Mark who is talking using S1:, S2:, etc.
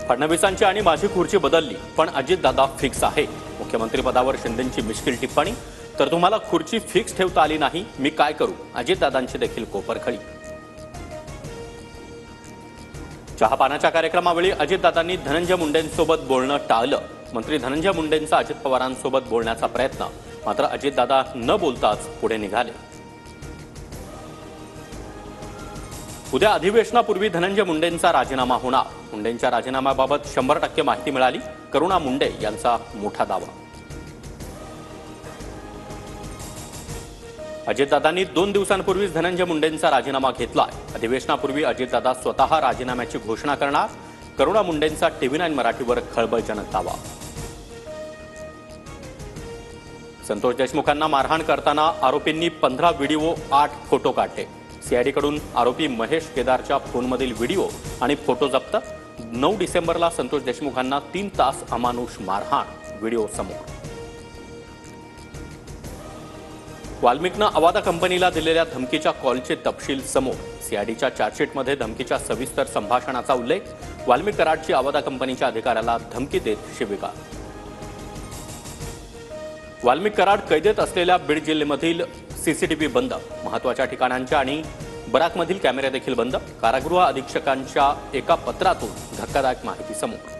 S1: फडणवीसांची आणि माझी खुर्ची बदलली पण अजितदादा फिक्स आहे। मुख्यमंत्री पदावर शिंदेंची मिश्किल टिप्पणी। तर तुम्हाला खुर्ची फिक्स ठेवता आली नाही, मी काय करू, अजितदादांची देखील कोपरखळी। चहापानाच्या कार्यक्रमावेळी अजितदादांनी धनंजय मुंडेंसोबत बोलणं टाळलं। मंत्री धनंजय मुंडेंचा अजित पवारांसोबत बोलण्याचा प्रयत्न, मात्र अजितदादा न बोलताच पुढे निघाले। उद्या अधिवेशनापूर्वी धनंजय मुंडेंचा राजीनामा होणार। मुंडेंच्या राजीनाम्याबाबत 100% माहिती मिळाली। करुणा मुंडे यांचा मोठा दावा। अजितदादांनी 2 दिवसांपूर्वीच धनंजय मुंडेंचा राजीनामा घेतलाय। अधिवेशनापूर्वी अजितदादा स्वतः राजीनाम्याची घोषणा करणार। करुणा मुंडेंचा TV9 मराठीवर खळबळजनक दावा। संतोष देशमुखांना मारहाण करताना आरोपींनी 15 व्हिडिओ 8 फोटो काढले। सीआयडीकडून आरोपी महेश केदारच्या फोनमधील व्हिडिओ आणि फोटो जप्त। 9 डिसेंबरला संतोष देशमुखांना 3 तास अमानुष मारहाण, व्हिडिओ समोर। वाल्मिकनं अवादा कंपनीला दिलेल्या धमकीच्या कॉलचे तपशील समोर। सीआयडीच्या चार्जशीटमध्ये धमकीच्या सविस्तर संभाषणाचा उल्लेख। वाल्मिक कराडची अवादा कंपनीच्या अधिकाऱ्याला धमकी देत शिवीगाळ। वाल्मिक कराड कैदेत असलेल्या बीड जिल्ह्यामधील सीसीटीव्ही बंद। महत्त्वाच्या ठिकाणांच्या आणि बराकमधील कॅमेरे देखील बंद। कारागृह अधीक्षकांच्या एका पत्रातून धक्कादायक माहिती समोर।